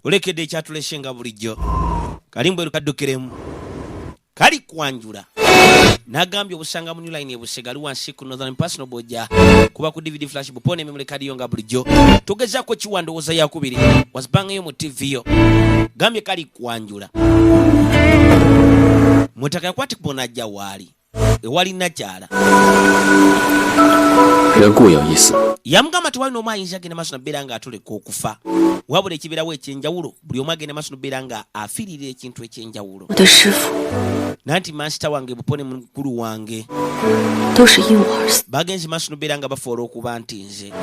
Olekedde ekyatuleshenga bulijjo kalimbo erukaddukiremu kali kwanjula nagambye obusanga mu new line ebusega luwansi ku Northern Personal Bojja kuba ku DVD flash bupone memory card yonga bulijjo tugezako kiwandowooza yakubiri wazibangayo mu TV yo gambye kali kwanjula mutaka yakwati kubona ajja waali ewali nakyala yamugamba tewalina omu ayinza agenda maaso nabeera nga atuleka okufa wabula ekibirawo ekyenjawulo buli omu agenda maaso nabeera nga afiirira ekintu ekyenjawulo nanti masita wange bupone mukulu wange bagenzi maaso nabeera nga bafoola okuba nti nze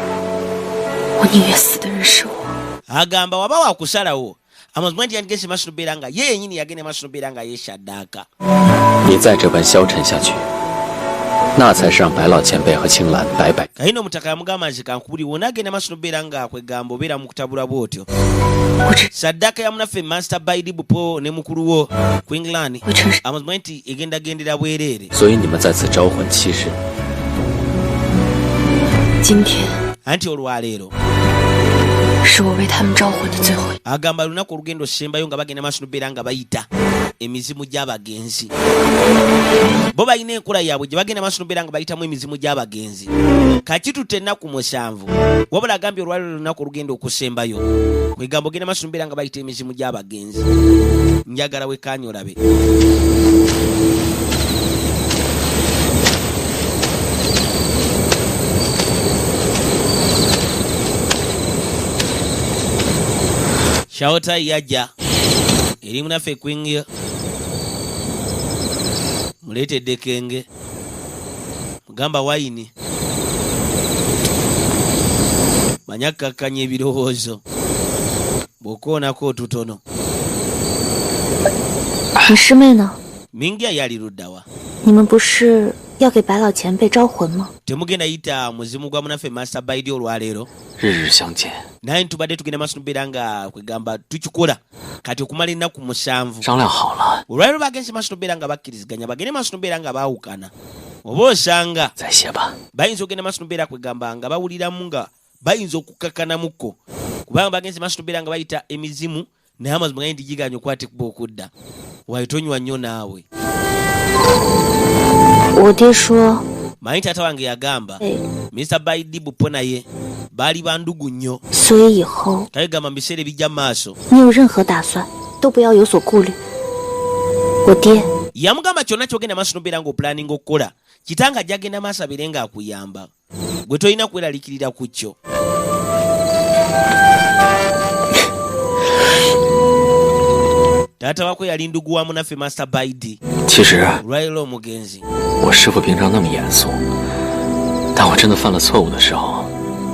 agamba waba wakusalawo amazima nti yandigeze maaso nabeera nga ye yenyini yagenda maaso nabeera nga yeshaddaaka 你再这般消沉下去，那才是让白老前辈和青兰白白。 Kaino mutaka yamugamba nti kankubuli wona agenda maaso nobeera nga kwegamba obeera mu kutabula bw'otyo saddaaka ya munaffe Master Baidi Bupo ne mukulu wo ku England amazima nti egenda gendera bwereere 所以你们在此招魂7日。今天 anti olwaleero 是我为他们招魂的最后一。 agamba lunaku olugendo sembayo nga bagenda maaso nobeera nga bayita emizimu gy'abagenzi bo balina enkola yaabwe gye bagenda maaso nobeera nga bayitamu emizimu gy'abagenzi kakitutte ennaku 7 wabula agambye olwaliro lunaku olugenda okusembayo kwegamba ogenda maaso nobeera nga bayita emizimu gy'abagenzi njagala wekanya olabe Shawota yajja eri munaffe kwingia muleetedde kenge mugamba wayini manyakkakkanya ebirowoozo bw'okoonako otutono 你师妹呢？ mingia yali luddawa 你们不是要给白老前辈招魂吗？ temugenda yita muzimu gwa munaffe Master Baidi olwaleero 日日相见， naye ntubadde tugenda maaso nobeera nga kwegamba tukikola kati okumala ennaku 7 商量好了， olwaleero bagenze maaso nobeera nga bakkiriziganya bagende maaso nobeera nga baawukana oba osanga 再歇吧。 bayinza ogenda maaso nobeera kwegamba nga bawuliramu nga bayinza okukakkanamukko kubanga bagenze maaso nobeera nga bayita emizimu naye amazima gaye ndigiganya okwatikuba okudda waayo tonywa nnyo naawe 我爹说， manyi taata wange yagamba Mr. Baidi Bupo naye baali bandugu nnyo 所以以后 kayegamba mu biseera ebijja maaso 你有任何打算，都不要有所顾虑。我爹 yamugamba kyonna kyogenda maaso nobeera nga opulaninga okukola kitanga gyagenda maaso abeere nga akuyamba gwe tolina kweralikirira ku kyo taata wako yali ndugu wa munaffe Master Baidi 其实 olwaleero omugenzi 我师父平常那么严肃，但我真的犯了错误的时候，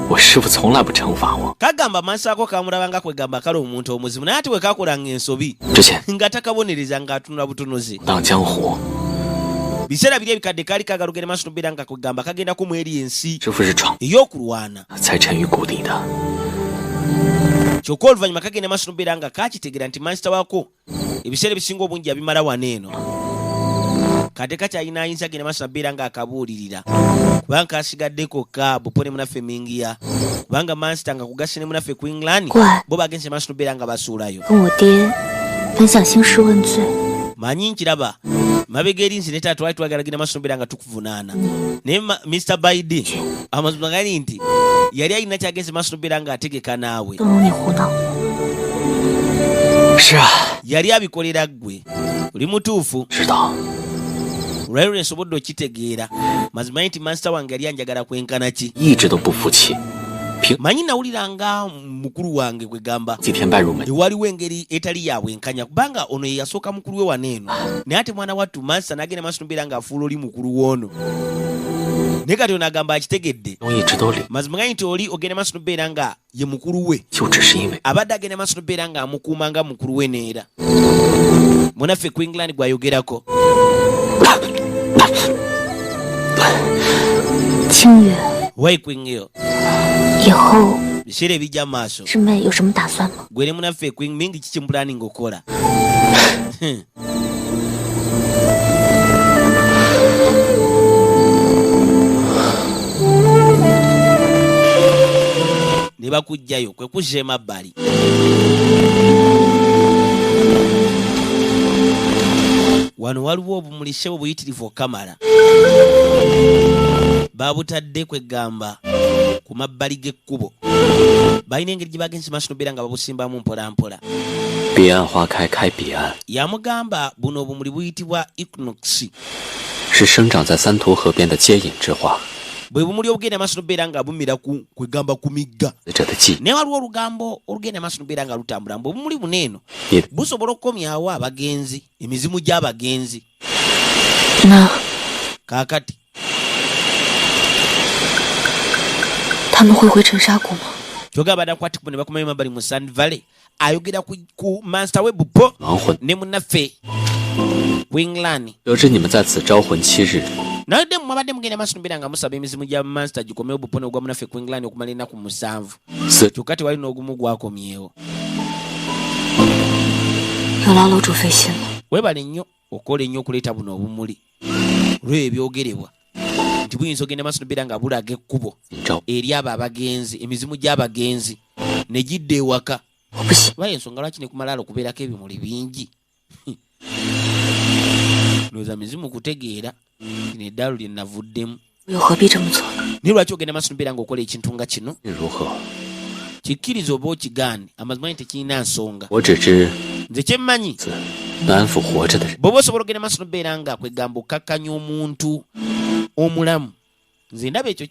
我师父从来不惩罚我。 kagamba maaso ako kamulabanga kwegamba kale omuntu omuzimu naye ate bwe kakolanga ensobi 之前 nga takabonereza ng'atunula butunuzi 当江湖， biseera biri ebikadde kaali kagala ogenda maaso nobeera nga kwegamba kagenda ku mweri ensi 师父是闯 ey'okulwana 才沉于谷底的。 kyokka oluvannyuma kagenda maaso nobeera nga kakitegera nti mansita wako ebiseera ebisinga obungi yabimala wano eno kate kakyalina ayinza agenda maaso nabeera nga akabuulirira kubanga kasigadde kokka Bupo ne munaffe mingiya kubanga mansita nga kugase ne munaffe ku England 乖， bo bagenze maaso nobeera nga basuulayo 跟我爹分享兴师问罪。 manyi nkiraba mabega eri nze ne taata twali twagalagenda maaso nobeera nga tukuvunaana naye Mr. Baidi amazima gali nti yali alina kyagenze maaso nobeera nga ategeka naawe 都容你胡闹。 是啊， yali abikolera ggwe oli mutuufu 知道。 olwaleero nsobodde okitegeera mazima nti mansita wange yali anjagala kwenkana ki 一直都不服气，凭 manyi nawuliranga mukulu wange kwegamba 几天拜入门， ewaliwo engeri etali yabwenkanya kubanga ono ye yasooka mukulu we waneeno naye ate mwana wattu mansita n'agenda maaso nobeera ng'afuula oli mukulu w'ono naye kati ono agamba akitegedde 我一直都领， mazima ganyi nti oli ogenda maaso nobeera nga ye mukulu we 就只是因为 abadde agenda maaso nobeera nga amukuuma nga mukulu we neera munaffe ku England gwayogerako 清月， waikwingyo 以后 biseera ebijja maaso 师妹有什么打算吗？ gwe ne munaffe kwing mingi kikimpulaninga okukola ne bakujjayo kwe kuzza emabbali. Wano waliwo obumuli ssebo buyitirivu okamala. Babutadde kwegamba ku mabbali g'ekkubo. Balina engeri gye bagenze maaso n'obeera nga babusimbamu mpolampola. 彼岸花开开彼岸， Yamugamba buno obumuli buyitibwa equinox. 是生长在三途河边的接引之花， Bwe bumuli obugenda maaso n'obeera nga bumira kwegamba ku migga. 死者的记忆。 Naye waliwo olugambo olugenda maaso n'obeera nga lutambula mbu obumuli buno eno 也 busobola okukomyawo abagenzi, emizimu gy'abagenzi. 那 Kaakati 他们会回沉沙谷吗？ kyogamba badakwatikubo ne bakomayo mabbali mu Sand Valley. Ayogera ku Master Web po 亡魂， ne munnaffe Wingland. 得知你们在此招魂7日， Naye ddemu mwabadde mugenda maaso n'obeera nga musaba emizimu gya Master gikomewo bupone ogwa munnaffe Wingland okumala ennaku 7. 死 Kyokka tewali n'ogumu gwakomyewo. 有劳楼主费心了。 Weebale nnyo okola ennyo okuleeta buno obumuli olw'ebyogerebwa nti buyinza ogenda maaso n'obeera nga bulaga ekkubo 引召 eri abo abagenzi, emizimu gy'abagenzi ne gidda ewaka. 我不信， Oba ensonga lwaki ne ku malaalo kubeerako ebimuli bingi? Ndowooza mizimu kutegeera lino eddaalo lye navuddemu. 我又何必这么做？ Naye lwaki ogenda maaso n'obeera ng'okola ekintu nga kino? 如何？ Kikkiriza oba okigaane, amazima nti tekirina nsonga. 我只知 Nze kye mmanyi 此能安抚活着的人。 bw'oba osobola ogenda maaso n'obeera nga kwegamba okkakkanya omuntu omulamu. Nze ndaba ekyo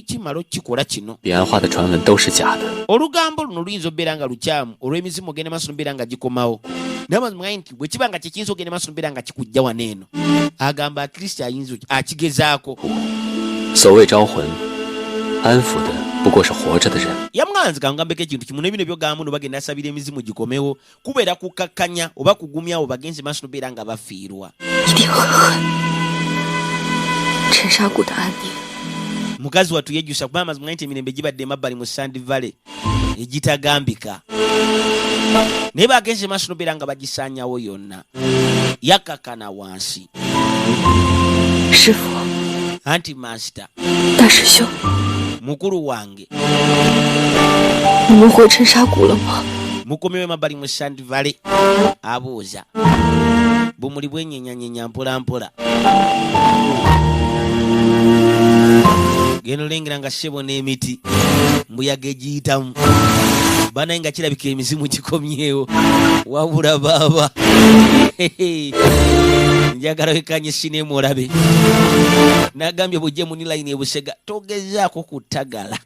kimala okikola kino. 彼岸花的传闻都是假的， Olugambo luno luyinza obeera nga lukyamu olw'emizimu ogenda maaso n'obeera nga gikomawo. Naye amazima gaye nti bwe kiba nga kyekiyinza ogenda maaso n'obeera nga kikujja wano eno. Agamba Kristo ayinza akigezaako. 所谓招魂，安抚的不过是活着的人。 Yamugamba nze kangambeko ekintu kimu n'ebino byogamba muno bagenda asabira emizimu gikomewo kubeera kukkakkanya oba kugumyawo bagenzi maaso n'obeera nga bafiirwa. 一定很恨沉沙谷的安宁。 Mukazi wattu yejjusa kuba amazima nti emirembe gibadde emabbali mu Sand Valley egitagambika. Naye bagenze maaso n'obeera nga bagisaanyawo yonna. Yakakana wansi. 师傅， Anti Master 大师兄， mukulu wange 你们回沉沙谷了吗？ mukomewo emabbali mu Sand Valley. Abuuza bumuli bwenyenyanyenya mpola mpola. Genda olengera nga ssebo n'emiti mbuyaga egiyitamu. Banaye nga kirabika emizimu gikomyewo wabula baaba. Njagala wekanye sinema olabe. Nagambye bujje muni line ebusega togezaako kutagala.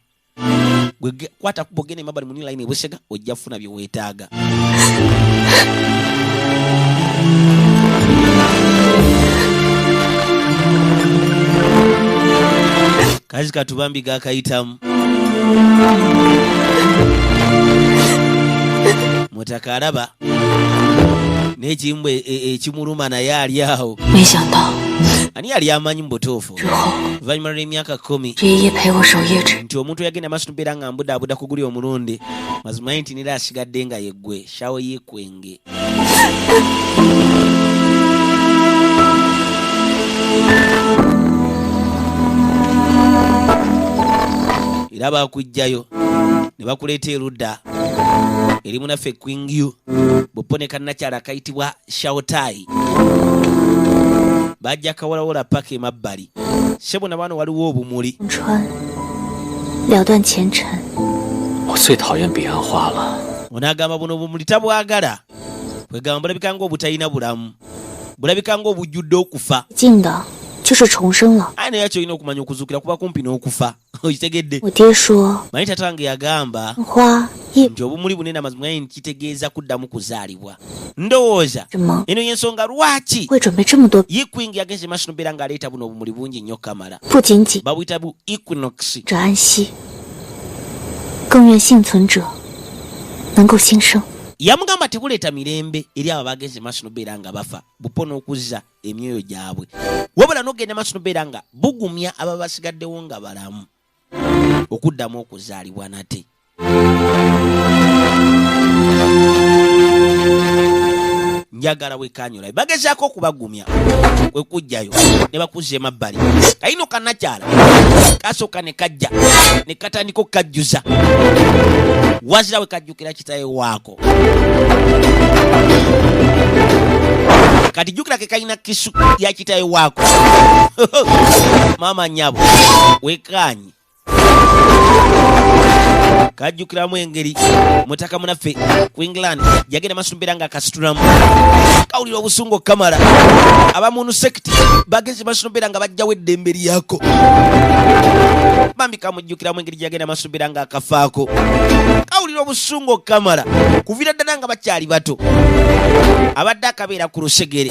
Kwata kubo genda emabbali muni line ebusega ojja kufuna bye weetaaga. Kazi katubambi gakayitamu. Mutaka alaba n'ekimbu ekimuluma naye ali awo. 没想到 Ani yali amanyi mu butuufu 之后， oluvannyuma lw'emyaka 10这爷爷陪我守夜指， nti omuntu yagenda maaso n'obeera nga mbudaabuda ku guli omulundi mazima nti nera asigadde nga yeggwe shawo yeekwenge. Era bakujjayo ne bakuleeta erudda eri munaffe Kwingyu bupone kannakyala akayitibwa Shautai. Bajja kawolawola paka emabbali. Ssebo na bano waliwo obumuli. 川了断前尘， 我最讨厌彼岸花了。 Onaagamba buno obumuli tabwagala. Kwegamba bulabika ng'obutalina bulamu. Bulabika ng'obujjudde okufa. 近的就是重生了。 Aye naye olina okumanya okuzuukira kuba kumpi n'okufa. Okitegedde? 我爹说， Manyi taata wange yagamba 花叶 nti obumuli bunene amazima nti kitegeeza kuddamu kuzaalibwa. Ndowooza 什么 eno y'ensonga lwaki 会准备这么多？ Yikwing yagenze maaso n'obeera ng'aleeta buno obumuli bungi nnyo kamala. 不仅仅 Babuyita bu equinox. 者安息，更愿幸存者能够新生。 Yamugamba tebuleeta mirembe eri abo abagenze maaso n'obeera nga bafa bupona okuzza emyoyo gyabwe. Wabula n'ogenda maaso n'obeera nga bugumya aba basigaddewo nga balamu okuddamu okuzaalibwa nate. njagala wekanyula bagezaako okubagumya wekujjayo ne bakuzza emabbali kayino kanakyala kasooka ne kajja ne katandika okukajjuza wazira we kajjukira kitaye waako kati jjukira ke kalina kisu ya kitaye waako maama nyabo wekanyi kajjukiramu engeri mutaka munaffe ku England yagenda masumbira nga akasitulamu kawulira obusungu kamala abamuntu sekiti bagenzi masumbira nga bajjawo eddembe lyako bambi kamujjukiramu engeri yagenda masumbira nga akafaako kawulira obusungu kamala kuvira ddala nga bakyali bato abadde akabeera ku lusegere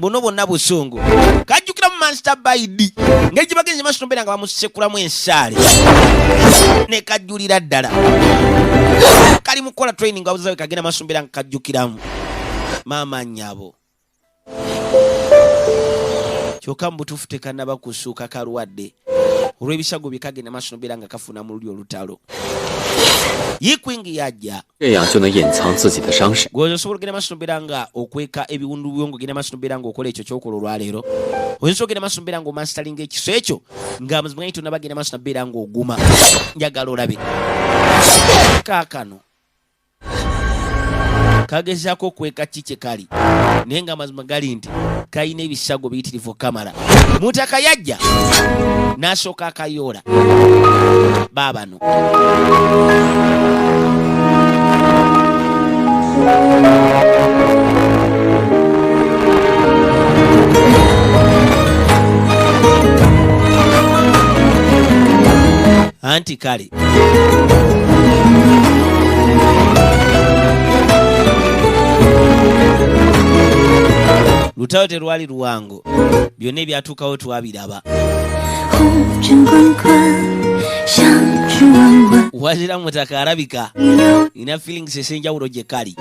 buno bonna busungu kajjukiramu Master Baidi ngeri gye bagenzi masumbira nga bamusekulamu ensaale ne kajjulira ddala kali mukola training abuzawe kagenda masumbira nga kajjukiramu maama nyabo kyokka mubutuufu tekannaba kusuuka kalwadde olw'ebisago bye kagenda masumbira nga kafuna mu luli olutalo yikwingi yajja 这样就能隐藏自己的伤势。 gwoza osobola ogenda masumbira nga okweka ebiwundu byongo genda masumbira nga okola ekyo kyokola olwaleero oyinza ogenda masumbira nga omansitalinga ekiso ekyo ng'amazima ganyi tonna bagenda masumbira nga oguma njagala olabe kaakano kagezaako okweka ki kye kali naye ng'amazima gali nti kalina ebisago biyitirivu kamala mutaka yajja n'asooka akayoola baabano anti kale lutawo terwali luwango byonna ebyatuukawo twabiraba wazira mutaka alabika ina feelings esenjawulo gye kali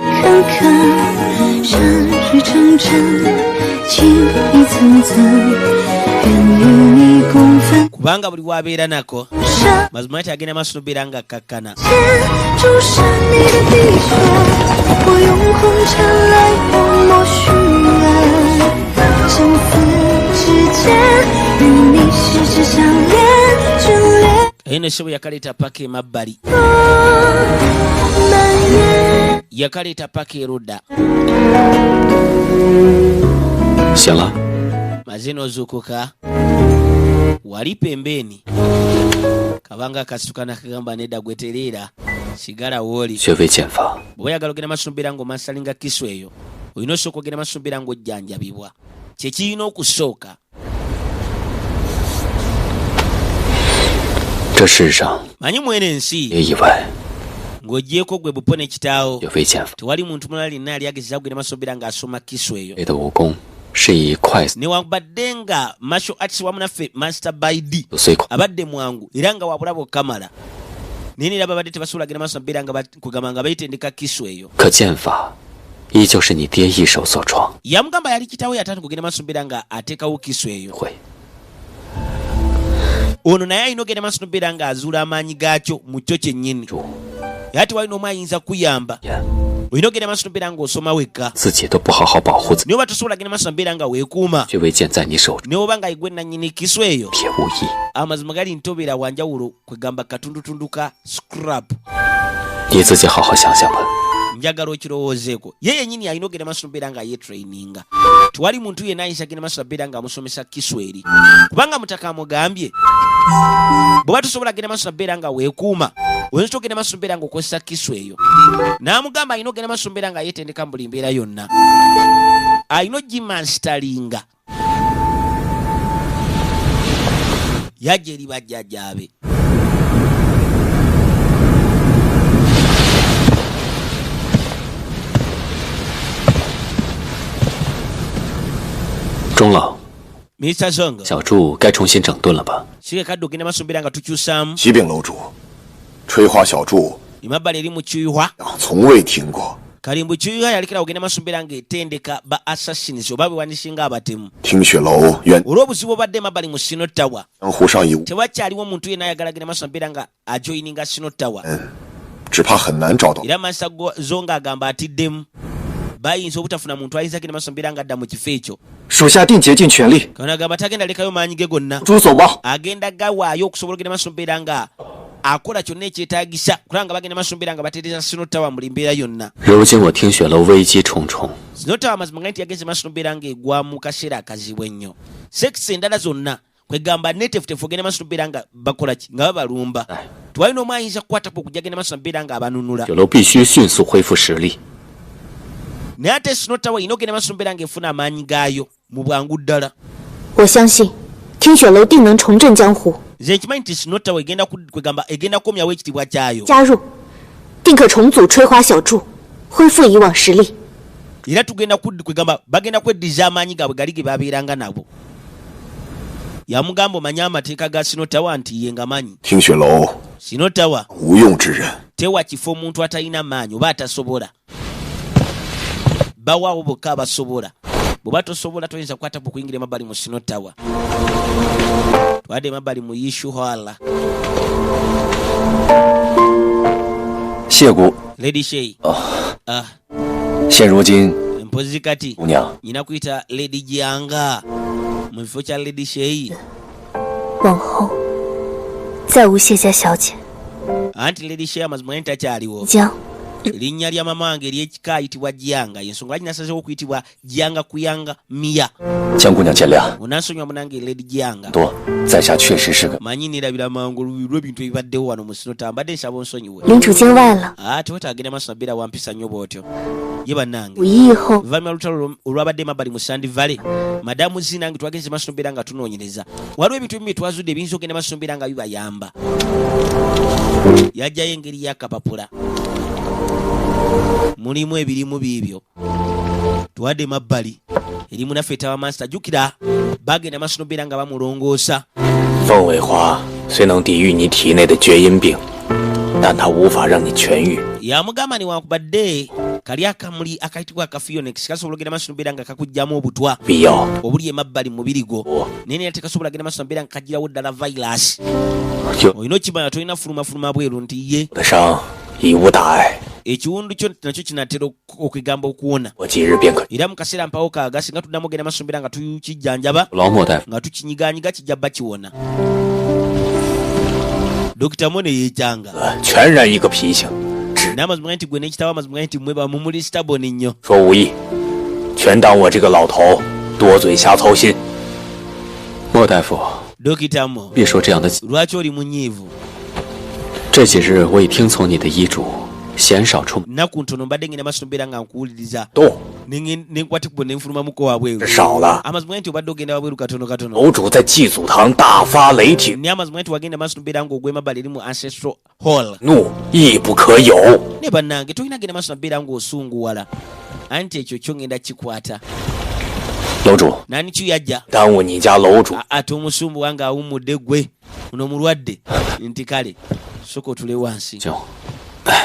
kubanga buli wabeera nako mazima nti agenda maaso nobeera nga kakkana eno essebo yakaleeta paka emabbali yakaleeta paka erudda 行了， maze n'ozuukuka wali pembeni kabanga akasituka nakagamba nedda gwetereera sigala wooli 学会减法， bw'oyagala ogenda masumbira ng'omansalinga kisu eyo olina osooka ogenda masumbira ng'ojjanjabibwa kyekirina okusooka 这世上 manyi mwene ensi 也以外 ng'ogyeko gwe bupo ne kitaawo 学会减法， tewali muntu mulala yenna ali agezaako ogenda masumbira ng'asoma kisu eyo 类的武功是以快速 newankubadde nga martial arts wamu naffe Master Baidi 随口， abadde mwangu era nga wabulabo kamala naye nera babadde tebasobola genda masumbira nga kugamba nga bayitendeka kisu eyo 可剑法依旧是你爹一手所创， yamugamba yali kitaawe yatandika ogenda masumbira nga ateekawo kisu eyo 会 ono naye alina ogenda masumbira nga azuula amaanyi gaakyo mu kyo kyennyini 主 era tewali n'omu ayinza kuyamba 也 olina ogenda masumbira ng'osoma wekka 自己都不好好保护自己， naye oba tosobola genda masumbira nga weekuuma 学为剑在你手中 naye oba nga igwe nannyini kisu eyo 别无益。 amazima gali ntobeera wanjawulo kwegamba katundutundu ka scrap 你自己好好想想吧。 njagala okirowoozeeko ye yennyini alina ogenda masumbira nga yetraininga tewali muntu yenna ayinza genda masumbira nga amusomesa kisu eri kubanga mutaka amugambye bw'oba tosobola genda masumbira nga weekuuma oyinza ogenda masumbira nga okozesa kisu eyo n'amugamba alina ogenda masumbira nga yeetendeka mu buli mbeera yonna alina ogimanstalinga yajja eri bajjajjaabe钟老， Mr. Zongo 小柱该重新整顿了吧？ sige kadde ogenda masumbira nga tukyusaamu 启禀楼主，吹花小筑 emabbali eri mu kiyuhwa 从未听过， kalimbu kiyuhwa yalikira ogenda masumbira ng'etendeka ba assassins oba bewandisinga abatemu 听雪楼原 olw'obuzibu obadde emabbali mu Sino Tower 江湖上有 tewakyaliwo muntu yenna ayagala genda masumbira nga ajoyininga Sino Tower 只怕很难找到。 era Master Zonga agamba atiddemu bayinza obutafuna muntu ayinza genda maaso mbeera nga adda mu kifo ekyo. 属下定竭尽全力。 Kano agamba tagenda lekayo maanyi ge gonna. 主走吧。 agenda gawaayo okusobola ogenda maaso mbeera nga akola kyonna ekyetaagisa kulanga bagenda maaso mbeera nga batereeza Sinotawa mu mbeera yonna. 如今我听雪楼危机重重， Sinotawa mazima nga nti yagenze maaso mbeera nga egwa mu kaseera akazibu ennyo. Sekisi endala zonna kwegamba netefutefu ogenda maaso mbeera nga bakola ki nga babalumba. Twalina omu ayinza kukwatako okujja agenda maaso mbeera nga abanunula. 雪楼必须迅速恢复实力。 naye ate Sinotawa ina ogenda maaso mbeera nga efuna amaanyi gaayo mu bwangu ddala. 我相信听雪楼定能重振江湖， nze nkimanyi nti Sinotawa kwegamba egenda kukomyawo ekitiibwa kyayo. 加入定可重组吹花小筑，恢复以往实力。 era tugenda kwegamba bagenda kweddiza amaanyi gaabwe gali ge babeeranga nabo. yamugamba omanye amateeka ga Sinotawa nti ye ngamanyi. 听雪楼 Sinotawa 无用之人， tewa kifo omuntu atalina maanyi oba atasobola. bawaawo bokka abasobola. bw'oba tosobola toyinza kukwata kuyingira emabbali mu Sinotawa. twadde emabbali mu Yishu Hall. 谢姑。 Lady Shay. 现如今 empozi kati 姑娘 nyina kuyita Lady Jianga mu kifo kya Lady Shay. 往后再无谢家小姐， anti Lady Shay amazima nti takyaliwo. 将 erinnya lya mama wange ery'ekika ayitibwa Jianga, y'ensonga lwaki nasazeewo okuyitibwa Jianga Kuyanga Mia. 江姑娘见谅。 onansonyiwa munange Lady Jianga. 多在下确实是个 manyi neerabira mangu olubi lw'ebintu ebibaddewo wano mu Sinotawa, mbadde nsaba onsonyiwe. 领主境外了， tewetagenda maaso nabeera wampisa nnyo bw'otyo. ye bannange 5亿以后 oluvannyuma lutalo olwabadde emabbali mu Sand Valley, madamu zinange twagenze maaso nobeera nga tunoonyereza waliwo ebintu ebimu bye twazudde ebiyinza okugenda maaso nobeera nga bibayamba. yajjayo engeri y'akapapula, mulimu ebirimu biibyo tuwadde emabbali erimu naffe etawa Master. jjukira bagenda maaso nobeera nga bamulongoosa. 凤尾花虽能抵御你体内的厥阴病，但它无法让你痊愈。 yamugamba newankubadde kali akamuli akayitibwa akafionex kasobola ogenda maaso nobeera nga kakugjamu obutwa 必要 obuli emabbali mu mubiri gwo, naye nera tekasobola genda maaso nobeera nga kagirawo ddala virus. 就 olina okimanya tolina fulumafuluma bweru nti ye 的伤已无大碍， ekiwundu kyo nakyo kinatera okwegamba okuwona. 我即日便可。 era mu kaseera mpawo kaaga singa tuddamu ogenda maaso nobeera nga tukijjanjaba 劳莫大夫， nga tukinyiganyiga kijja bba kiwona. Dr. Mo ne yeekyanga 全然一个脾性，只 n'amazima nti gwe n'ekitawo amazima nti mmwe bamumuli staboni nnyo. 说无益，全当我这个老头多嘴瞎操心。莫大夫， Dr. Mo 别说这样的， lwaki oli munyiivu? 这几日我已听从你的医嘱，鲜少出门。 nnaku ntono mbadde ngenda maaso nobeera nga nkuwuliriza 动 nenkwatikubo nenfulumamuko wabweru. 少了。 amazima nti obadde ogenda wabweru katono katono. 楼主在祭祖堂大发雷霆， ne amazima nti wagenda maaso nobeera ng'ogw'emabbali eri mu Ancestral Hall. 怒亦不可有。 ne bannange tolina genda maaso nabeera ng'osunguwala, anti ekyo kyo ngenda kikwata. 楼主， nani kyu yajja? 耽误你家楼主。 ate omusumbu wange awummudde gwe ono mulwadde. nti kale soka otule wansi 就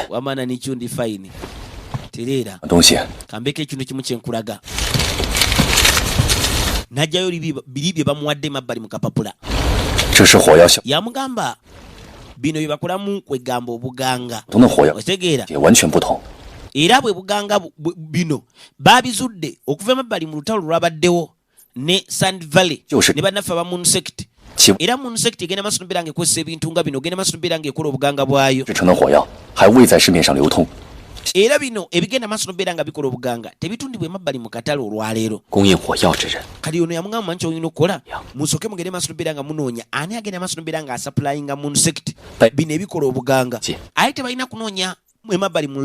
wamana nikyo ndi fayini tereera 东西， kambeko ekintu kimu kyenkulaga. najjayo biri bye bamuwadde emabbali mu kapapula. 这是火药小 yamugamba bino bye bakolamu kwegamba obuganga. 头的火药 otegeera 也完全不同。 era bwe buganga bino babizudde okuva emabbali mu lutalo lwabaddewo ne Sand Valley Kyose. ne bannaffe aba Moon Sect. 其 era Moon Sect egenda maaso nobeera ng'ekozesa ebintu nga bino, ogenda maaso nobeera ng'ekola obuganga bwayo. 制成的火药还未在市面上流通。 era bino ebigenda maaso nobeera nga bikola obuganga tebitundibwa emabbali mu katale olwaleero. 供应火药之人， kali ono yamugamba manyi kyolina okukola musooke mugende maaso nobeera nga munoonya ani agenda maaso nobeera nga asaplayinga Moon Sect bino ebikola obuganga. Ki? ate tebalina kunoonya emabbali mu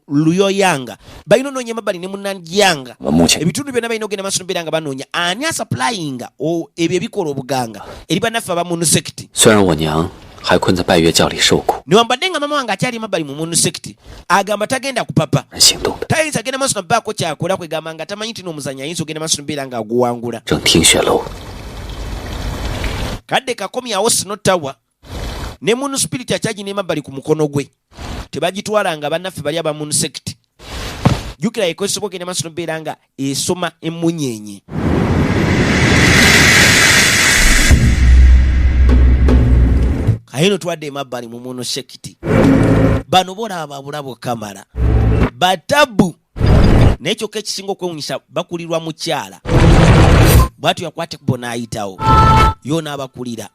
Luyoyanga, balina onoonya emabbali ne Munanjyanga. 我们目前 ebitundu byonna balina ogenda maaso nobeera nga banoonya ani asaplayinga ebyo ebikola obuganga eri bannaffe aba Moon Sect. 虽然我娘还困在拜月教里受苦， newambadde nga mama wange akyali emabbali mu Moon Sect agamba tagenda kupapa, 而行动的 tayinza agenda maaso nabaako kyakola kwegamba nga tamanyi nti n'omuzanyi ayinza ogenda maaso nobeera nga aguwangula. 正听雪楼。 kadde kakomyawo Sinotawa ne Moon Spirit akyagina emabbali ku mukono gwe, tebagitwala nga bannaffe bali aba Moon Sect. jjukira ekozesebwa ogenda maaso nobeera nga esoma emunyeenye. ayino twadde emabbali mu muno sekiti bano bolaba bulabo kamala batabu naye kyokka ekisinga okwewunyisa bakulirwa mukyala bwatyo yakwate kubo n'ayitawo yo n'abakulira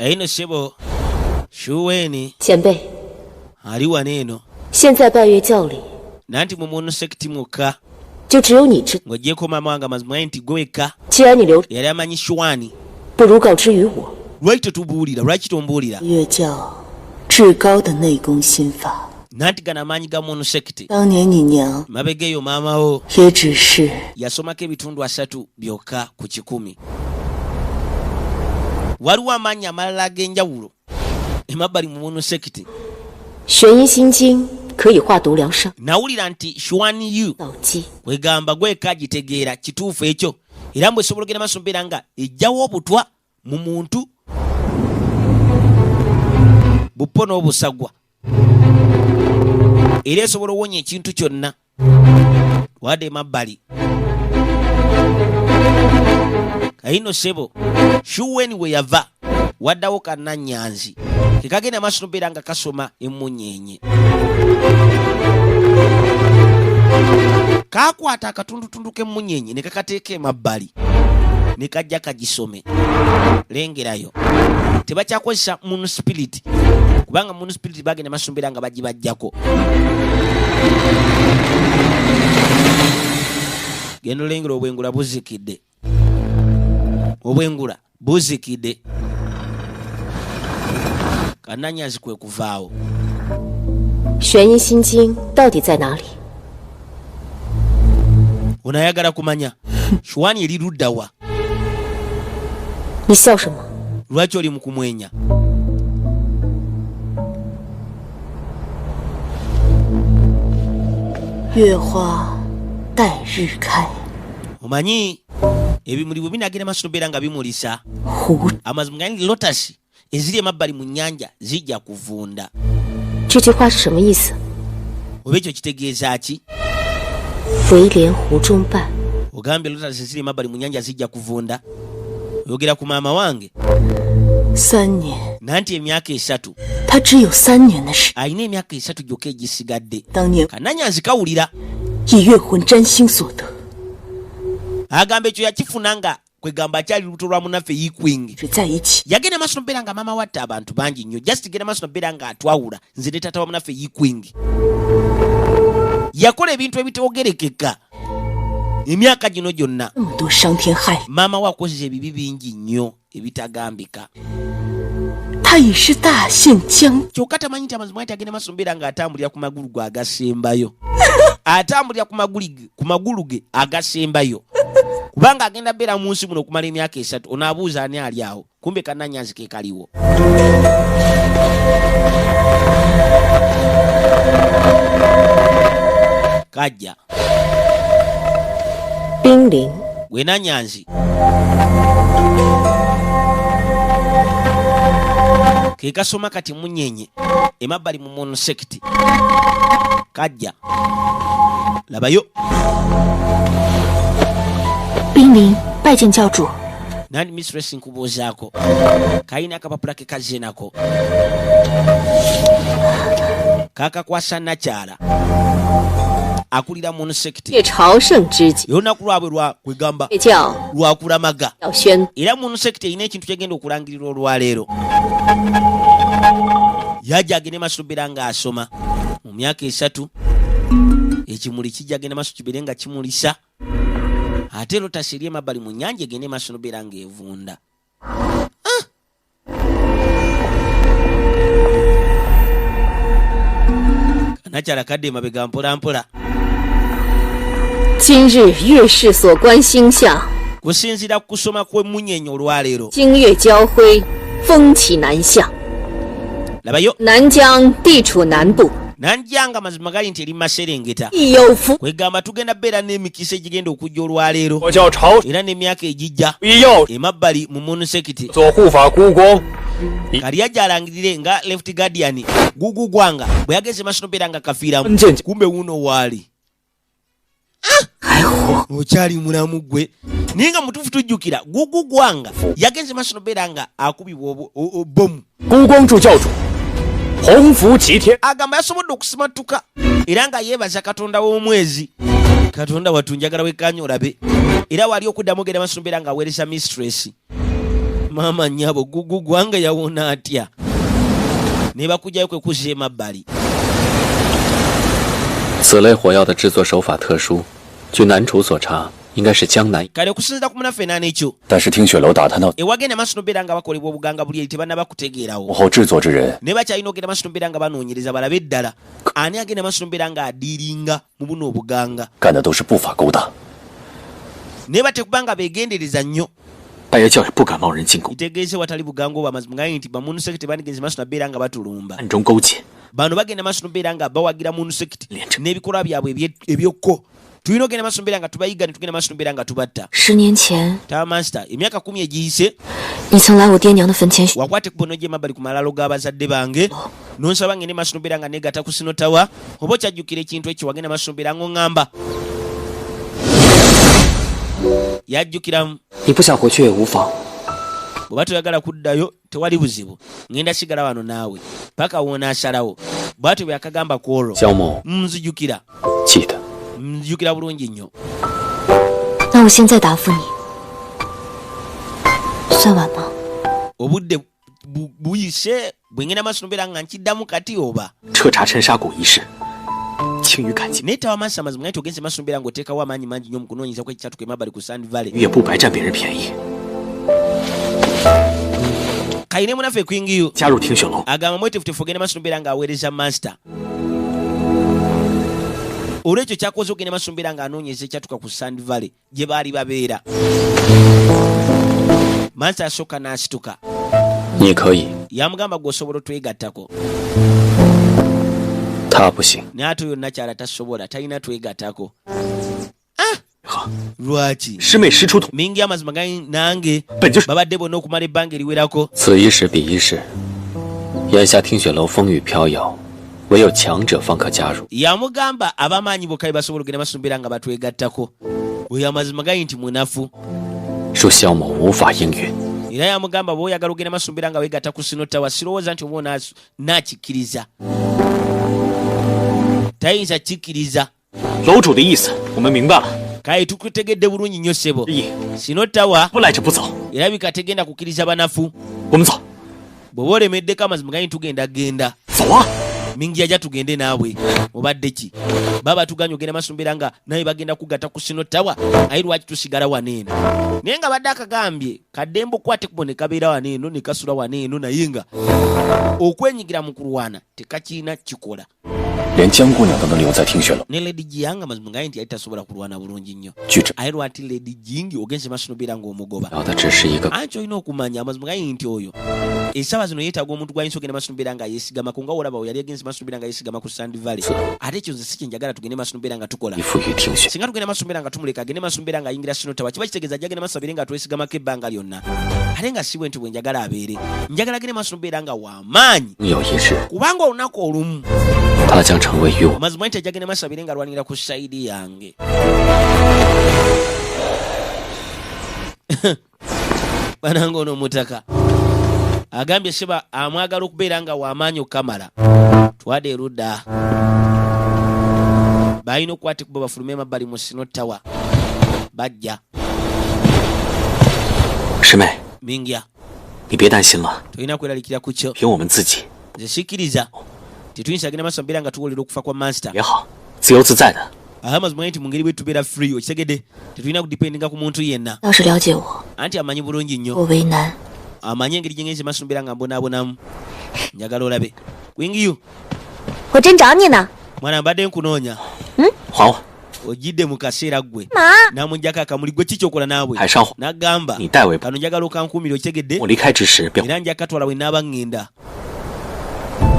Aino Shebo Shuweni 前辈， ali waneno 现在拜月教里 nanti mu muno sekiti muka 就只有你知。 ng'ogyeko maama wange amazima nti gweka 既然你留， yali amanyi Shwani 不如告知于我。 lwaki totubuulira lwaki tombuulira 月教至高的内功心法， nanti gano amaanyi ga muno sekiti 当年你娘 mabega eyo maama wo 也只是 yasomako ebitundu 3 byokka ku 100 waliwo amaanyi amalala ag'enjawulo emabbali mu muno sekiti 玄阴心经可以化毒疗伤， nawulira nti Shwani yu 脑机 kwegamba gweka gitegeera kituufu ekyo era mbwe esobola ogenda maaso mbeera nga ejjawo obutwa mu muntu buppo n'obusagwa era esobola owonya ekintu kyonna wadde emabbali kayino Sebo Shuweni we yava waddawo kannannyanzi kekagenda maaso mbeera nga kasoma emmunyeenye kakwata akatundutundu k'emmunyenye ne kakateeka emabbali ne kajja kagisome lengerayo tebakyakozesa munisipiriti kubanga munisipiriti bagenda maaso mbeera nga bagibajjako genda olengera obwengula buzikidde obwengula buzikidde kannanyazi kwe kuvaawo 玄阴心经到底在哪里？ onayagala kumanya Shwani eri luddawa 你笑什么？ lwaki oli mu kumwenya 月花待日开， omanyi ebimuli bwe binagenda maaso mbeera nga bimulisa 湖 amazima gani lotasi eziri emabbali mu nnyanja zijja kuvunda 这句话是什么意思？ oba ekyo kitegeeza ki 围莲湖中办， ogambye lotasi eziri emabbali mu nnyanja zijja kuvunda oyogera ku maama wange 3年， nanti emyaka 3 他只有3年的时， alina emyaka 3 gyokka egisigadde 当年 kannanyanzi kawulira 以月魂占星所得， agamba ekyo yakifuna nga kwegamba akyali lubuto lwa munaffe yikwingi 只在一起。 yagenda maaso mbeera nga maama watta abantu bangi nnyo just genda maaso mbeera nga atwawula nze ne taata wa munaffe yikwingi yakola ebintu ebitegerekeka emyaka gino gyonna 那么多伤天害理， maama we akozesa ebibi bingi nnyo ebitagambika 他已是大限将。 kyokka tamanyi nti amazima ati agenda maaso mbeera nga atambulira ku magulu ge agasembayo atambulira ku magulu ge agasembayo kubanga agenda beera mu nsi muno okumala emyaka 3 onaabuuza ani ali awo kumbe kannanyanzi ke kaliwo kajja 冰凌 gwenanyanzi ke kasoma kati munyenye emabbali mu mono sekiti kajja labayo 冰凌拜见教主。 nandi mistress nkubuuzaako kayina akapapula ke kazze nako kakakwasa nakyala akulira mono sekiti 夜朝圣之际， olunaku lwabwe lwa kwegamba 夜教 lwakulamaga 要宣 era mono sekiti erina ekintu kyegenda okulangirira olwaleero yajja agende maaso beera nga asoma mu myaka 3 ekimuli kijja agenda maaso kibeere nga kimulisa ate lotasi eri emabbali mu nnyanja egende maaso nobeera ng'evunda kanakyala kadde emabega mpola mpola 今日月事所观星象， kusinziira ku kusoma kw'emmunyenye olwaleero 星月交辉，风起南向， labayo 南疆地处南部， nanjanga mazima gali nti eri maserengeta 有福， kwegamba tugenda beera n'emikisa egigenda okujja olwaleero 我叫朝 era n'emyaka egijja 必要 emabbali mu munusekiti 做护法姑公， kali yajja alangirire nga left guardian gugu gwanga bwe yageze maaso nobeera nga kafiiramu Njenje. kumbe wuno waali 还活， okyali mulamu gwe naye nga mutuufu tujjukira gugu gwanga yagenze maaso nobeera nga akubibwa bomu 姑公助教主，鸿福齐天。 agamba yasobodde okusimatuka era nga yeebaza katonda w'omwezi katonda wattu njagala wekanya olabe era wali okuddamu ogenda maaso nobeera nga aweereza mistress maama nnyabo gugu gwanga yawona atya ne bakujjayo kwe kuzza emabbali 此类火药的制作手法特殊，据南楚所查，应该是江南。 kale okusinziira ku munaffe ekyo 但是听雪楼打探到 ewagenda maaso nobeera nga bakolebwa obuganga buli eri tebannaba 幕 kutegeerawo 后制作之人， ne bakyalina ogenda maaso nobeera nga banoonyereza balabe eddala ani agenda maaso nobeera nga adiiringa mu buno obuganga 干的都是不法勾当。 naye batekuba nga beegendereza nnyo 拜爷教也不敢贸然进攻， kitegeeze watali buganga oba amazima gaye nti bamunusekiti bandigenze maaso nabeera nga batulumba 暗中勾结， bano bagenda maaso nobeera nga bawagira munusekiti Lynch. n'ebikolwa byabwe ebyokko tulina ogenda maaso nobeera nga tubayiga ne tugenda maaso nobeera nga tubatta 10年前 tawa master emyaka 10 egiyise 你曾来我爹娘的坟前许， wakwate kubono gye mabbali ku malalo g'abazadde bange nonsaba ngende maaso nobeera nga negata ku sinotawa oba okyajjukira ekintu ekyo wagenda maaso nobeera ng'oŋŋamba yajjukiramu 你不想回去也无妨。 bw'oba toyagala kuddayo tewali buzibu ngenda sigala wano naawe paka woonaasalawo bw'atyo bwe yakagamba ku olwo 萧某 nzijukira 记得， nzijukira bulungi nnyo 那我现在答复你，算晚吗？ obudde buyise bwe ngenda maaso nobeera nga nkiddamu kati oba 彻查陈沙谷一事，轻于感激， naye tawa maaso amazima gaye togenze maaso nobeera ng'oteekawo amaanyi mangi nnyo mu kunoonyeza ku ekikyatuka emabbali ku Sand Valley 也不白占别人便宜。 kayine munaffe kwingiyo 加入听雪楼， agamba mwetefutefu ogenda maaso nobeera ng'aweereza master olwekyo kyakoze ogenda maaso nobeera ng'anoonyeza ekyatuka ku Sand Valley gye baali babeera master asooka n'asituka 你可以， yamugamba gw'osobola otwegattako 他不行。 naye ate oyo nakyala tasobola talina twegattako 好， lwaki 师妹师出同， mingi amazima gai nange 本就是 babadde bonna okumala ebbanga eriwerako 此一时彼一时。眼下听雪楼风雨飘摇，唯有强者方可加入。 yamugamba ab'amaanyi bokka be basobola ogenda maaso nobeera nga batwegattako oyo amazima gai nti munafu 恕萧某无法应允。 era yamugamba bw'oyagala ogenda maaso nobeera nga weegatta ku sinotawa sirowooza nti oba naakikkiriza tayinza kikkiriza 楼主的意思我们明白了， kale tukutegedde bulungi nnyo ssebo 一 sinotawa 不赖着不走， erabika tegenda kukkiriza banafu 我们走， bw'oba olemeddeko amazima gai tugenda genda 走啊！ mingi yajja tugende naawe obadde ki baba tuganye ogenda maaso nobeera nga naye bagenda kugatta ku sinotawa aye lwaki tusigala waneeno naye nga badde akagambye kaddembe okwate kubo ne kabeera waneeno ne kasula waneeno naye nga okwenyigira mu kulwana tekakirina kikola 连江姑娘都能留在听雪楼， ne lady jiyanga mazima gaye nti yali tasobola kulwana bulungi nnyo 据这 aye lwati lady jingi ogenze maaso nobeera ng'omugoba 要的只是一个 anti olina okumanya amazima gaye nti oyo essaawa zino yeetaaga omuntu gwayinza ogenda maaso nobeera nga yeesigamaku nga olaba yali agenze maaso nobeera nga yeesigama ku Sand Valley ate ekyo nze si kyenjagala tugende maaso nobeera nga tukola 依附于听雪。 singa tugenda maaso nobeera nga tumuleka agende maaso nobeera nga ayingira sinotawa kiba kitegeeza ajja agenda maaso abeere nga twesigamako ebbanga lyonna ate nga si bwe nti bwe njagala abeere njagala agende maaso nobeera nga w'amaanyi 有一日， kubanga olunaku olumu 他将成为与我 amazima nti ajja agenda maaso abeere nga alwanira ku sayidi yange bananga ono omutaka agambye seba amwagala okubeera nga w'amaanyi okukamala twadde erudda balina okukwata kuba bafulume emabbali mu sinotawa bajja 师妹， mingya 你别担心了， tolina kweralikira ku kyo 凭我们自己 nze sikkiriza tetuyinza agenda maaso mbeera nga tuwulira okufa kwa master 也好，自由自在的。 amazima nti mu ngeri bwe tubeera free okitegedde tetulina kudipendinga ku muntu yenna 要是了解我， anti amanyi bulungi nnyo 我为难。 amanyi engeri gye ngenze maaso mbeera nga mbonaabonamu njagala olabe wingiyu 我真找你呢。 mwana mbadde nkunoonya 还我， ojjidde mu kaseera ggwe 妈， n'amunjako akamuli gwe kikyokola naawe 海上火， n'agamba 你代为。 kano njagala okankuumira okitegedde 我离开之时便 era njakatwala bwe naaba ŋŋenda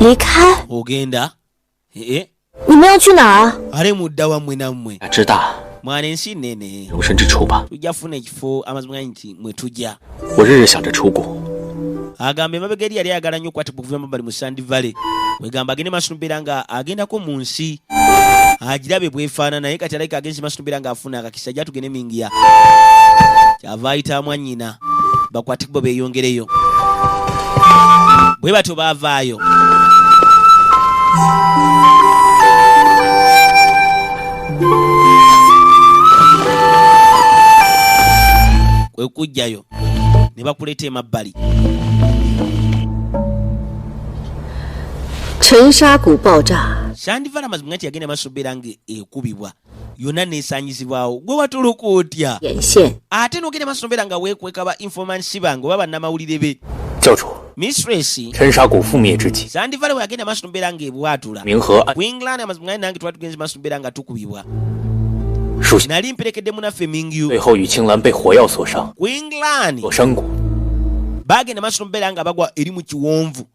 离开 ogenda 你们要去哪儿啊？ ale mudda wammwe nammwe 啊，知大 mwana ensi nnene 容身之处吧。 tujja funa ekifo amazima ganyi nti mwe tujja 我日日想着出国， agamba emabega eri yali ayagala nnyo okukwatibwa okuva emabbali mu Sand Valley wegamba agende maaso n'obeera nga agendako mu nsi agirabe bwefaana naye kati alayika agenzi maaso n'obeera nga afuna akakisa ajja tugende mingiya kyava ayita mwannyina bakwatibwa beeyongereyo bwe batyo baavaayo kwe kujjayo ne bakuleeta emabbali 沉沙谷爆炸， Shandivala amazima nti yagenda maaso n'obeera nga ekubibwa yonna neesanyizibwawo gwe watuluka otya 眼线 ate n'ogenda maaso n'obeera nga weekweka ba informansi bange oba bannamawulire be 教主， mistress 沉沙谷覆灭之际， Shandivala we yagenda maaso n'obeera nga ebwatula 冥河暗 ku England amazima gange nange twali tugenze maaso n'obeera nga tukubibwa 属下 nali mperekedde munaffe mingyu 最后与青兰被火药所伤， ku England 所伤过， bagenda maaso n'obeera nga bagwa eri mu kiwonvu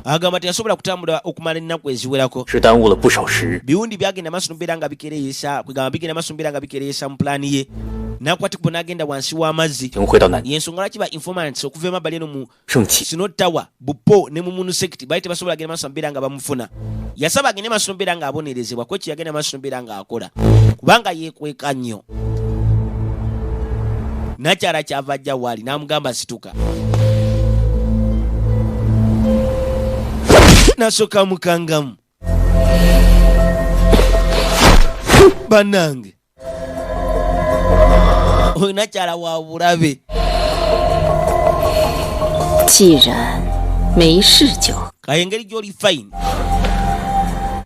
agamba teyasobola kutambula okumala ennaku eziwerako 是耽误了不少时日。 biwundi byagenda maaso n'obeera nga bikereeyesa kwegamba bigenda maaso n'obeera nga bikereeyesa mu pulaani ye n'akwatibwa n'agenda wansi w'amazzi 请回到南 yensonga lwaki ba informants okuva emabbali eno mu 圣骑， Sino Tower bupo ne mu munu sekiti baali tebasobola agenda maaso n'obeera nga bamufuna yasaba agende maaso n'obeera nga abonerezebwa kwekyo yagenda maaso n'obeera nga akola kubanga yeekweka nnyo nakyala kyava ajja waali n'amugamba situka nasooka mukangamu bannange oyo nakyala wa bulabe 既然没事就 kaya engeri gy'oli fine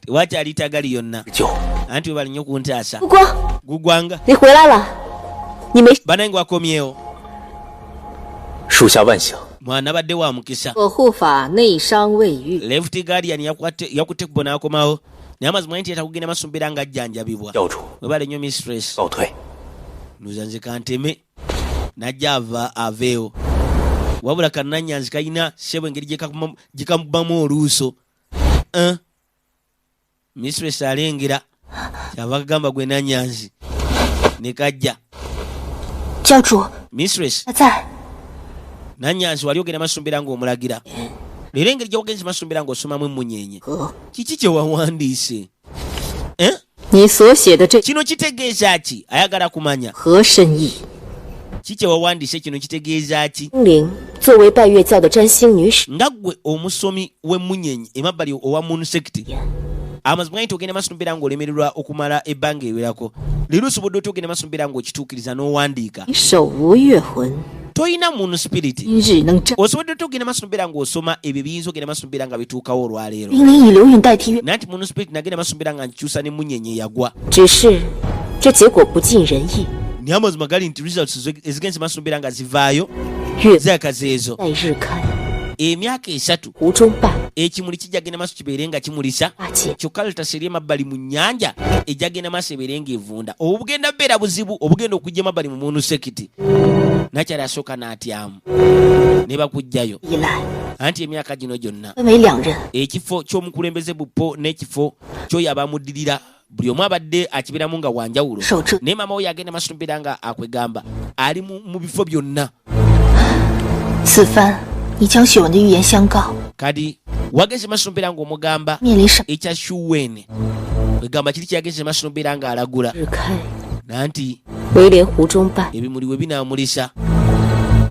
tewakyali tagali yonna 就 anti we bali nnyo kuntaasa 不光 gugwanga 你回来了，你没 bannange wakomyewo 属下万幸。 mwana badde wa mukisa 我护法内伤未愈， left guardian yakutte kubo n'akomawo naye amazima nti yatakugenda maaso mbeera nga ajjanjabibwa 教主 webale nnyo mistress 告退， nduza nze kanteme najja aveewo wabula kannanyanzi kalina sebo engeri gyekamubamu oluuso mistress alengera kyava kagamba gwe nanyanzi ne kajja 教主 mistress 他在， nanyanzi wali ogenda maaso mbeera ng'omulagira leero engeri gyogenzi maaso mbeera ng'osomamu emmunyeenye 和 kiki kye wawandiise 你所写的这 kino kitegeeza ki ayagala kumanya 何深意？ kiki wawandiise kino kitegeeza ki 精灵作为拜月教的占星女使， nga ggwe omusomi w'emmunyenye emabbali owa moon sekiti amazima nti ogenda maaso mbeera ng'olemererwa okumala ebbanga ewerako leero osobodde oti ogenda maaso mbeera ng'okituukiriza n'owandiika 你手无月魂， toyina moon spirit 今日能占 osobodde oti ogenda maaso mbeera ng'osoma ebyo biyinza ogenda maaso mbeera nga bituukawo olwaleero 精灵以流云代替月， nanti moon spirit nagenda maaso mbeera nga nkyusa n'emmunyenye yagwa 只是这结果不尽人意。 naye amazima gali nti results ezigenze maaso mbeera nga zivaayo 月 zakaze ezo 在日开， emyaka esatu 湖中拜 ekimuli kijjagenda maaso kibeere nga kimulisa 大姐， kyokka letasi eri emabbali mu nnyanja ejjagenda maaso ebeere ng'evunda obugenda bubeera buzibu obugenda okujja emabbali mu munu sekiti nakyali asooka n'atyamu ne bakugjayo 以来 anti emyaka gino gyonna 分为2人， ekifo ky'omukulembeze bupo n'ekifo ky'oyo abamuddirira buli omu abadde akibeeramu nga wanjawulo 守着 naye maama we yagenda maaso mbeera nga akwegamba ali mu bifo byonna 此番你将雪文的预言相告， kadi wageze maaso mbeera ng'omugamba 面临上 ekya shuwene kwegamba kiri kyeyageze maaso mbeera ng'alagula 日开， nanti 威廉湖中拜， ebimuli we binaamulisa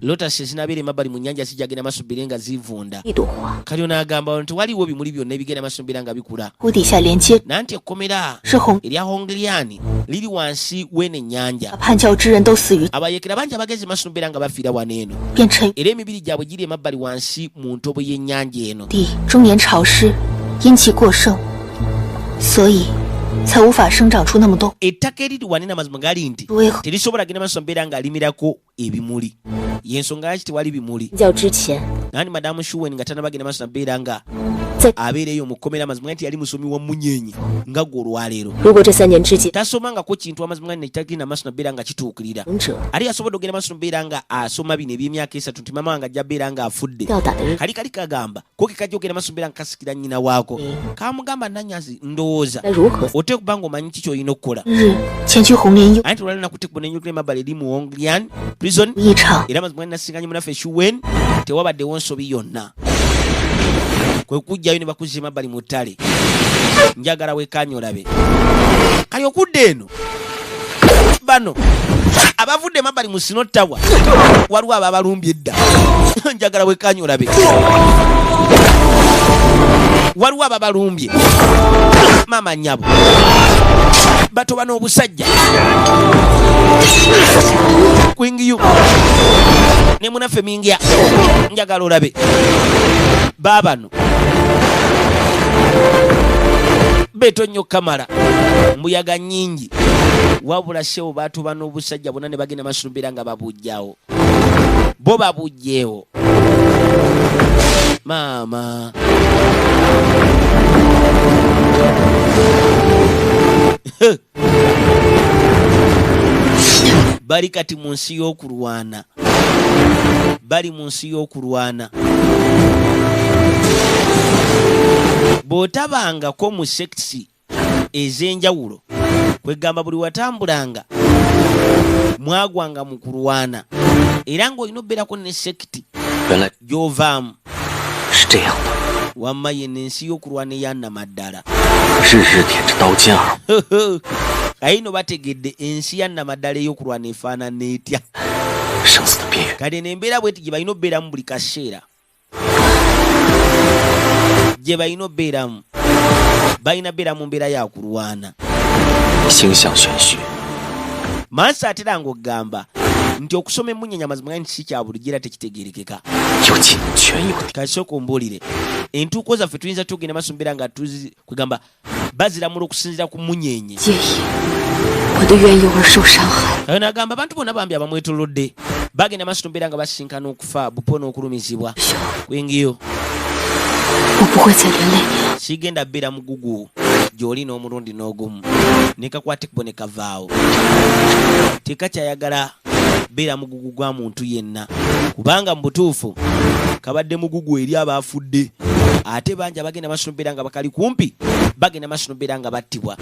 lotas ezinabeera emabbali mu nnyanja zijjagenda maaso mbeere nga zivunda 一朵花， kali onaagamba nti waliwo bimuli byonna ebigenda maaso mbeera nga bikula 湖底下连接 nanti ekkomera 是红， erya hongiliani liri wansi w'eno ennyanja 叛教之人都死于 abayeekera bangi abagezi maaso mbeera nga bafiira wano eno 变成 era emibiri gyabwe giri emabbali wansi mu ntobo y'ennyanja eno 地终年潮湿，阴气过盛，所以才无法生长出那么多 ettaka eriri wanene amazima gali nti 芦苇和 terisobola genda maaso mbeera ng'alimirako ebimuli yensonga yaki tewali bimuli 较之前， nani madamu Shuwen nga tanabagenda maaso nabeera nga 在 abeereyo mukomera amazima nti yali musomi wa munyenye nga gwe olwaleero 如果这3年之间， tasomangako kintu amazima netagenda maaso nabeera nga kituukirira 勇者 ali asobodde okugenda maaso nabeera nga asoma bino ebyemyaka 3 nti mama wange ajja beera nga afudde 吊打的人， kali kagamba ko kekajja okugenda maaso nabeera nga kasikira nnyina waako kamugamba Nanyazi ndowooza 该如何 oteeka okuba nga omanyi ki ky'olina okukola 日前去红莲幽 anti olwalina kutekubona enyukira emabbali eri mu Hongrian prison 一场， era amazima nasinganye munaffe Shuwen tewabaddewo nsobi yonna kwe kujjayo ne bakuzza emabbali mu ttale njagala weekanya olabe kali okudda eno bano abavudde emabbali mu Sino Tower waliwo ababalumbye edda njagala weekanya olabe waliwo ababalumbye maama nnyabo batoba n'obusajja kwingiyu ne munaffe mingya njagala olabe baabano beto nnyo kamala mbuyaga nnyingi wabula sewo batoba n'obusajja bonna ne bagenda masulumbira nga babujjawo bo babujjeewo maama bali kati mu nsi y'okulwana bali mu nsi y'okulwana bw'otabangako mu sekisi ez'enjawulo kwegamba buli watambulanga mwagwanga mu kulwana era ng'olina obbeerako ne sekiti 原来 gy'ovaamu 是这样的， wamma ye n'ensi y'okulwana eyannamaddala 日日点着刀尖儿， kayino bategedde ensi yannamaddala ey'okulwana efaanana etya 生死的边缘。 kale n'embeera bweti gye balina obbeeramu buli kaseera gye balina obbeeramu balina beera mu mbeera ya kulwana 心向玄虚， mansi atera ng'ogamba nti okusoma emunnyenya mazima nti si kya bulijjo era tekitegeerekeka 有尽全有的。 kasooka ombuulire entuuko zaffe tuyinza tugenda maaso mbeera nga kwegamba baziramula okusinziira ku munyeenye 介意我的缘由而受伤害， kayo n'agamba abantu bonna bambi abamwetolodde bagenda maaso mbeera nga basinkana okufa bupo n'okulumizibwa kwingiyo 我不会再连累你了。 sigenda bbeera mugugu gy'oli n'omulundi n'ogumu nekakwate kubo ne kavaawo tekakyayagala beera mugugu gwa muntu yenna kubanga mu butuufu kabadde mugugu eri abaafudde ate bangi abagenda maaso mbeera nga bakali kumpi bagenda maaso mbeera nga battibwa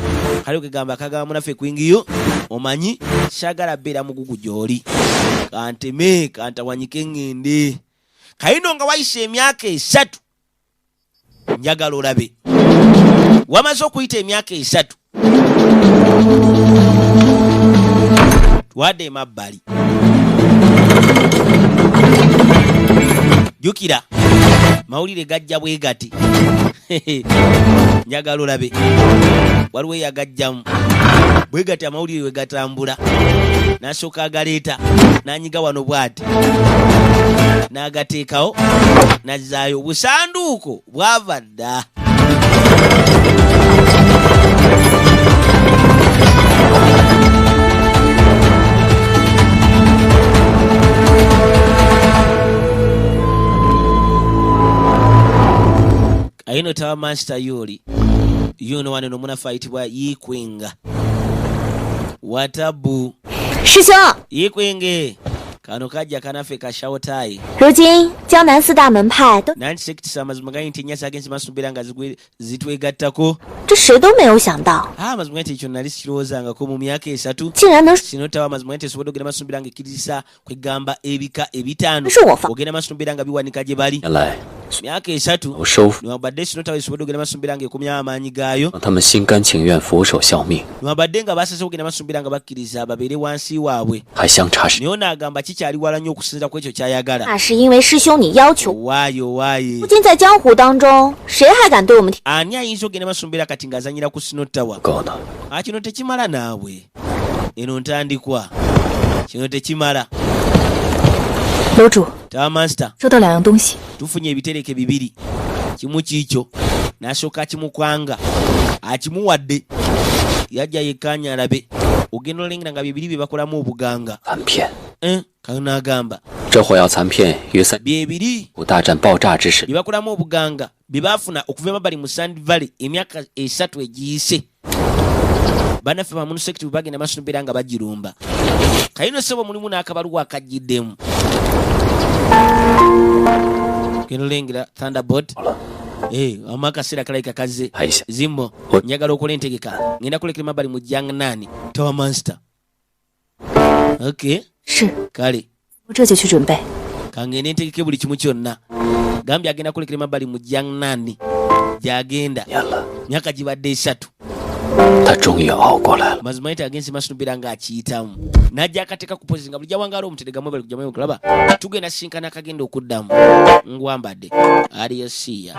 kale kegamba kagamba munaffe kwingiyo omanyi kyagala bbeera mugugu gy'oli kanteme kantawanyike ŋŋende kayino nga wayise emyaka 3 njagala olabe wamaze okuyita emyaka 3 twadde emabbali jukira mawulire gajja bwe gati njagala olabe waliwo eyagajjamu bwe gati amawulire we gatambula n'asooka agaleeta n'anyiga wano bw'ati n'agateekawo n'azzaayo obusanduuko bwava dda ayino tawa master yoli yuno wano nomunafu ayitibwa yikwinga watabu 师兄， yikwinge kano kajja kanaffe kashawotayi 如今江南4大门派都， nanti sekitisa amazima gani nti ennyasi agensi maaso mbeera nga zitwegattako 这谁都没有想到， amazima gani ekyo nali sikirowoozangako mu myaka 3 竟然能 sino tawa amazima gani tesobodde okugenda maaso mbeera nga ekkiriza kwegamba ebika 5 是我方， ogenda maaso mbeera nga biwanika gye bali 原来 myaka 3 都收复， niwabadde sino tawa esobodde okugenda maaso mbeera nga ekomyawo amaanyi gaayo 让他们心甘情愿俯首效命， niwabadde nga basase okugenda maaso mbeera nga bakkiriza babeere wansi waabwe 还相差是 naye n'agamba kikyali wala nnyo okusinziira ku ekyo kyayagala 那是因为师兄你要求。 owaaye owaaye 如今在江湖当中，谁还敢对我们提？ ani ayinza okugenda maaso mbeera kati ng'azanyira ku sino tawa 够呢。 kino tekimala naawe eno ntandikwa kino tekimala 楼主， tawa master 收到2样东西， tufunye ebitereke 2 kimu kiikyo n'asooka akimukwanga akimuwadde yajja yekkanya alabe ogenda olengera nga 2 bye bakolamu obuganga 翻篇， kayo n'agamba 这火药残片于三byebiri 大战爆炸之时 bye bakolamu obuganga bye baafuna okuva emabbali mu Sand Valley emyaka 3 egiyise. Bannaffe ba munisecurity bwe bagenda maaso n'obeera nga bagirumba. Kayino ssebo mulimu n'akabaluwa akajjiddemu. Genda olengera Thunderbolt. Amakaseera kalabika kaze. Zimbo njagala okola entegeka. Ngenda kulekera emabbali mu Jiangnan Tower Monster. Okay. 是， Kale. 我这就去准备。 Kangende ntegeke buli kimu kyonna. Gambye agenda kulekera emabbali mu Jiangnan. Gyagenda. Myaka gibadde 3. 他终于熬过来了。 Mazima yita agensi maaso n'obeera ng'akiyitamu. N'ajja akateeka ku pozi nga buli gyawangala omuteregamu bali kujjamu kulaba. Tugenda sinkana akagenda okuddamu. Ngwambadde. Aliyasiya.